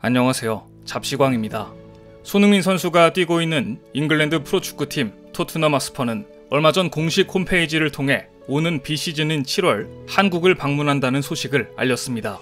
안녕하세요. 잡시광입니다. 손흥민 선수가 뛰고 있는 잉글랜드 프로축구팀 토트넘 핫스퍼는 얼마 전 공식 홈페이지를 통해 오는 비시즌인 7월 한국을 방문한다는 소식을 알렸습니다.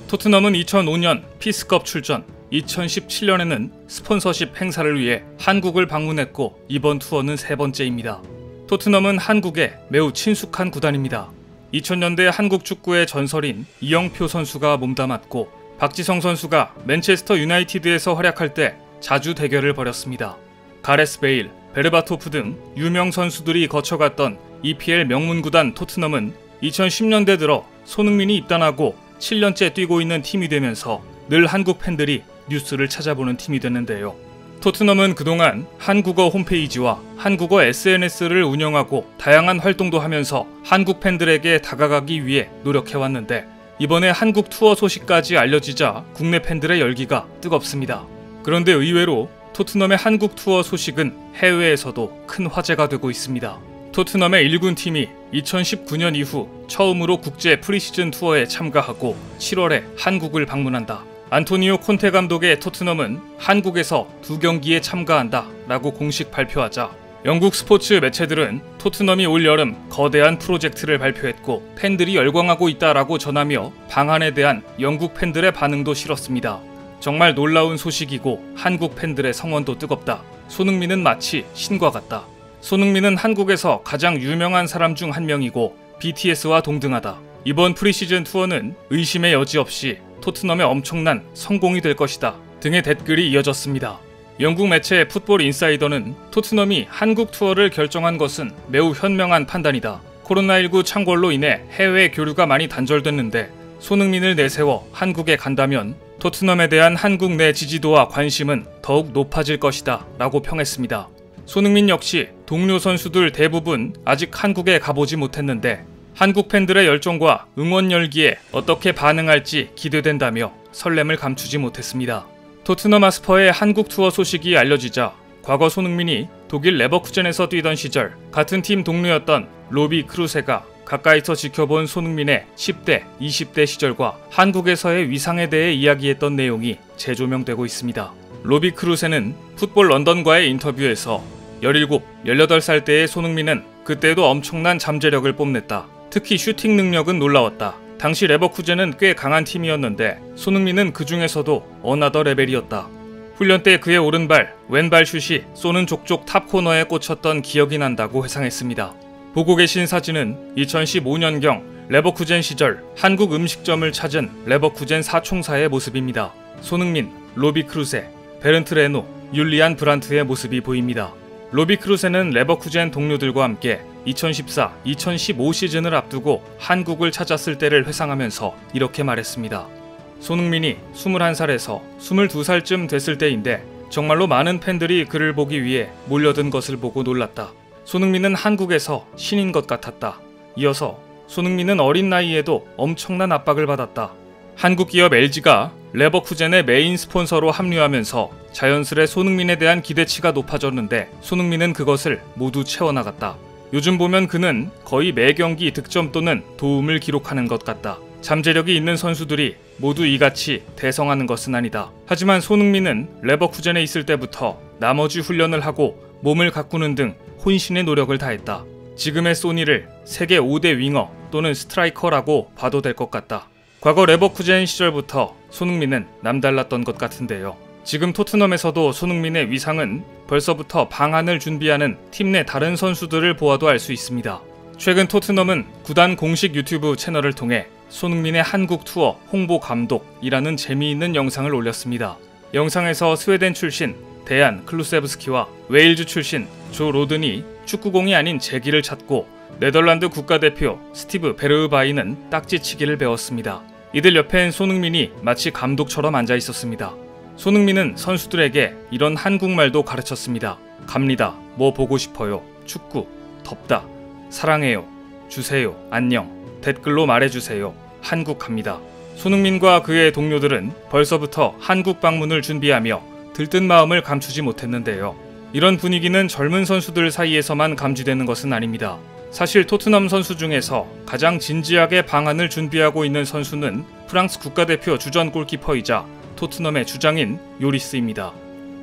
토트넘은 2005년 피스컵 출전, 2017년에는 스폰서십 행사를 위해 한국을 방문했고 이번 투어는 세 번째입니다. 토트넘은 한국에 매우 친숙한 구단입니다. 2000년대 한국 축구의 전설인 이영표 선수가 몸담았고 박지성 선수가 맨체스터 유나이티드에서 활약할 때 자주 대결을 벌였습니다. 가레스 베일, 베르바토프 등 유명 선수들이 거쳐갔던 EPL 명문구단 토트넘은 2010년대 들어 손흥민이 입단하고 7년째 뛰고 있는 팀이 되면서 늘 한국 팬들이 뉴스를 찾아보는 팀이 됐는데요. 토트넘은 그동안 한국어 홈페이지와 한국어 SNS를 운영하고 다양한 활동도 하면서 한국 팬들에게 다가가기 위해 노력해왔는데 이번에 한국 투어 소식까지 알려지자 국내 팬들의 열기가 뜨겁습니다. 그런데 의외로 토트넘의 한국 투어 소식은 해외에서도 큰 화제가 되고 있습니다. 토트넘의 1군 팀이 2019년 이후 처음으로 국제 프리시즌 투어에 참가하고 7월에 한국을 방문한다. 안토니오 콘테 감독의 토트넘은 한국에서 2경기에 참가한다 라고 공식 발표하자 영국 스포츠 매체들은 토트넘이 올 여름 거대한 프로젝트를 발표했고 팬들이 열광하고 있다라고 전하며 방한에 대한 영국 팬들의 반응도 실었습니다. 정말 놀라운 소식이고 한국 팬들의 성원도 뜨겁다. 손흥민은 마치 신과 같다. 손흥민은 한국에서 가장 유명한 사람 중 한 명이고 BTS와 동등하다. 이번 프리시즌 투어는 의심의 여지 없이 토트넘의 엄청난 성공이 될 것이다 등의 댓글이 이어졌습니다. 영국 매체 풋볼 인사이더는 토트넘이 한국 투어를 결정한 것은 매우 현명한 판단이다. 코로나19 창궐로 인해 해외 교류가 많이 단절됐는데 손흥민을 내세워 한국에 간다면 토트넘에 대한 한국 내 지지도와 관심은 더욱 높아질 것이다 라고 평했습니다. 손흥민 역시 동료 선수들 대부분 아직 한국에 가보지 못했는데 한국 팬들의 열정과 응원 열기에 어떻게 반응할지 기대된다며 설렘을 감추지 못했습니다. 토트넘 핫스퍼의 한국 투어 소식이 알려지자 과거 손흥민이 독일 레버쿠젠에서 뛰던 시절 같은 팀 동료였던 로비 크루세가 가까이서 지켜본 손흥민의 10대, 20대 시절과 한국에서의 위상에 대해 이야기했던 내용이 재조명되고 있습니다. 로비 크루세는 풋볼 런던과의 인터뷰에서 17, 18살 때의 손흥민은 그때도 엄청난 잠재력을 뽐냈다. 특히 슈팅 능력은 놀라웠다. 당시 레버쿠젠은 꽤 강한 팀이었는데 손흥민은 그 중에서도 어나더 레벨이었다. 훈련 때 그의 오른발, 왼발 슛이 쏘는 족족 탑 코너에 꽂혔던 기억이 난다고 회상했습니다. 보고 계신 사진은 2015년경 레버쿠젠 시절 한국 음식점을 찾은 레버쿠젠 사총사의 모습입니다. 손흥민, 로비 크루세, 베른트 레노, 율리안 브란트의 모습이 보입니다. 로비 크루세는 레버쿠젠 동료들과 함께 2014-2015 시즌을 앞두고 한국을 찾았을 때를 회상하면서 이렇게 말했습니다. 손흥민이 21살에서 22살쯤 됐을 때인데 정말로 많은 팬들이 그를 보기 위해 몰려든 것을 보고 놀랐다. 손흥민은 한국에서 신인 것 같았다. 이어서 손흥민은 어린 나이에도 엄청난 압박을 받았다. 한국 기업 LG가 레버쿠젠의 메인 스폰서로 합류하면서 자연스레 손흥민에 대한 기대치가 높아졌는데 손흥민은 그것을 모두 채워나갔다. 요즘 보면 그는 거의 매 경기 득점 또는 도움을 기록하는 것 같다. 잠재력이 있는 선수들이 모두 이같이 대성하는 것은 아니다. 하지만 손흥민은 레버쿠젠에 있을 때부터 나머지 훈련을 하고 몸을 가꾸는 등 혼신의 노력을 다했다. 지금의 소니를 세계 5대 윙어 또는 스트라이커라고 봐도 될 것 같다. 과거 레버쿠젠 시절부터 손흥민은 남달랐던 것 같은데요. 지금 토트넘에서도 손흥민의 위상은 벌써부터 방한을 준비하는 팀 내 다른 선수들을 보아도 알 수 있습니다. 최근 토트넘은 구단 공식 유튜브 채널을 통해 손흥민의 한국 투어 홍보 감독이라는 재미있는 영상을 올렸습니다. 영상에서 스웨덴 출신 데안 클루세브스키와 웨일즈 출신 조 로든이 축구공이 아닌 제기를 찾고 네덜란드 국가대표 스티브 베르흐바이는 딱지치기를 배웠습니다. 이들 옆엔 손흥민이 마치 감독처럼 앉아 있었습니다. 손흥민은 선수들에게 이런 한국말도 가르쳤습니다. 갑니다. 뭐 보고 싶어요. 축구. 덥다. 사랑해요. 주세요. 안녕. 댓글로 말해주세요. 한국 갑니다. 손흥민과 그의 동료들은 벌써부터 한국 방문을 준비하며 들뜬 마음을 감추지 못했는데요. 이런 분위기는 젊은 선수들 사이에서만 감지되는 것은 아닙니다. 사실 토트넘 선수 중에서 가장 진지하게 방안을 준비하고 있는 선수는 프랑스 국가대표 주전 골키퍼이자 토트넘의 주장인 요리스입니다.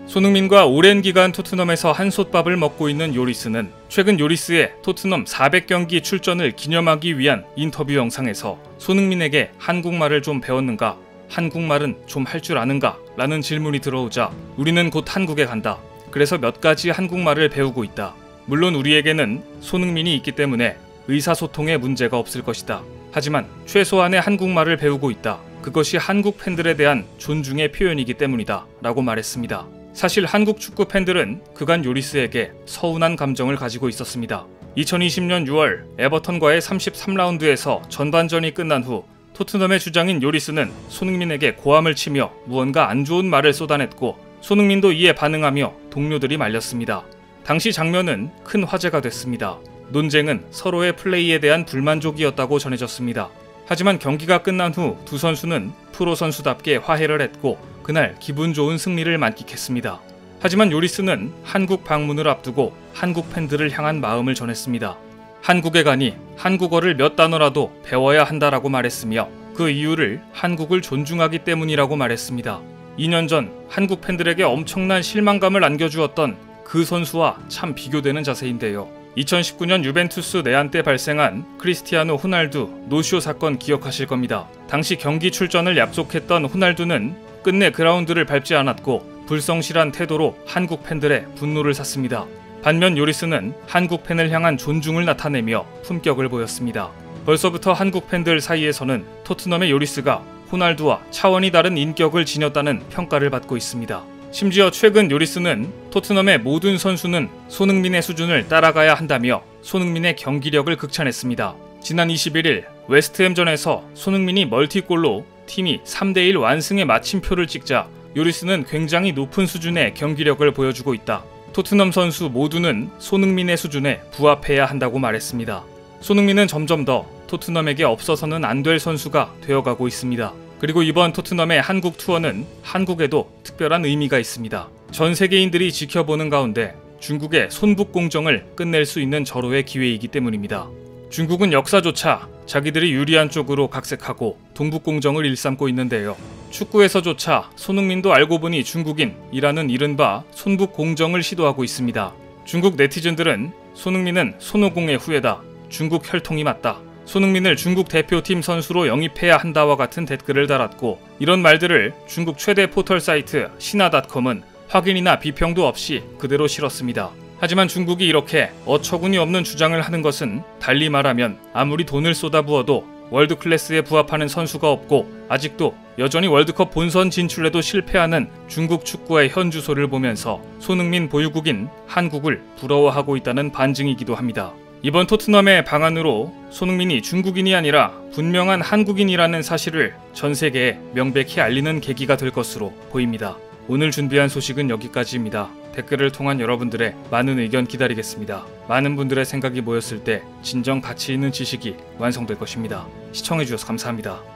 손흥민과 오랜 기간 토트넘에서 한솥밥을 먹고 있는 요리스는 최근 요리스의 토트넘 400경기 출전을 기념하기 위한 인터뷰 영상에서 손흥민에게 한국말을 좀 배웠는가? 한국말은 좀 할 줄 아는가? 라는 질문이 들어오자 우리는 곧 한국에 간다. 그래서 몇 가지 한국말을 배우고 있다. 물론 우리에게는 손흥민이 있기 때문에 의사소통에 문제가 없을 것이다. 하지만 최소한의 한국말을 배우고 있다. 그것이 한국 팬들에 대한 존중의 표현이기 때문이다. 라고 말했습니다. 사실 한국 축구 팬들은 그간 요리스에게 서운한 감정을 가지고 있었습니다. 2020년 6월 에버턴과의 33라운드에서 전반전이 끝난 후 토트넘의 주장인 요리스는 손흥민에게 고함을 치며 무언가 안 좋은 말을 쏟아냈고 손흥민도 이에 반응하며 동료들이 말렸습니다. 당시 장면은 큰 화제가 됐습니다. 논쟁은 서로의 플레이에 대한 불만족이었다고 전해졌습니다. 하지만 경기가 끝난 후 두 선수는 프로 선수답게 화해를 했고 그날 기분 좋은 승리를 만끽했습니다. 하지만 요리스는 한국 방문을 앞두고 한국 팬들을 향한 마음을 전했습니다. 한국에 가니 한국어를 몇 단어라도 배워야 한다라고 말했으며 그 이유를 한국을 존중하기 때문이라고 말했습니다. 2년 전 한국 팬들에게 엄청난 실망감을 안겨주었던 그 선수와 참 비교되는 자세인데요. 2019년 유벤투스 내한 때 발생한 크리스티아노 호날두 노쇼 사건 기억하실 겁니다. 당시 경기 출전을 약속했던 호날두는 끝내 그라운드를 밟지 않았고 불성실한 태도로 한국 팬들의 분노를 샀습니다. 반면 요리스는 한국 팬을 향한 존중을 나타내며 품격을 보였습니다. 벌써부터 한국 팬들 사이에서는 토트넘의 요리스가 호날두와 차원이 다른 인격을 지녔다는 평가를 받고 있습니다. 심지어 최근 요리스는 토트넘의 모든 선수는 손흥민의 수준을 따라가야 한다며 손흥민의 경기력을 극찬했습니다. 지난 21일 웨스트햄전에서 손흥민이 멀티골로 팀이 3대1 완승의 마침표를 찍자 요리스는 굉장히 높은 수준의 경기력을 보여주고 있다. 토트넘 선수 모두는 손흥민의 수준에 부합해야 한다고 말했습니다. 손흥민은 점점 더 토트넘에게 없어서는 안 될 선수가 되어가고 있습니다. 그리고 이번 토트넘의 한국 투어는 한국에도 특별한 의미가 있습니다. 전 세계인들이 지켜보는 가운데 중국의 손북 공정을 끝낼 수 있는 절호의 기회이기 때문입니다. 중국은 역사조차 자기들이 유리한 쪽으로 각색하고 동북 공정을 일삼고 있는데요. 축구에서조차 손흥민도 알고 보니 중국인이라는 이른바 손북 공정을 시도하고 있습니다. 중국 네티즌들은 손흥민은 손오공의 후예다. 중국 혈통이 맞다. 손흥민을 중국 대표팀 선수로 영입해야 한다와 같은 댓글을 달았고 이런 말들을 중국 최대 포털 사이트 신화.com은 확인이나 비평도 없이 그대로 실었습니다. 하지만 중국이 이렇게 어처구니 없는 주장을 하는 것은 달리 말하면 아무리 돈을 쏟아부어도 월드클래스에 부합하는 선수가 없고 아직도 여전히 월드컵 본선 진출에도 실패하는 중국 축구의 현주소를 보면서 손흥민 보유국인 한국을 부러워하고 있다는 반증이기도 합니다. 이번 토트넘의 방안으로 손흥민이 중국인이 아니라 분명한 한국인이라는 사실을 전 세계에 명백히 알리는 계기가 될 것으로 보입니다. 오늘 준비한 소식은 여기까지입니다. 댓글을 통한 여러분들의 많은 의견 기다리겠습니다. 많은 분들의 생각이 모였을 때 진정 가치 있는 지식이 완성될 것입니다. 시청해주셔서 감사합니다.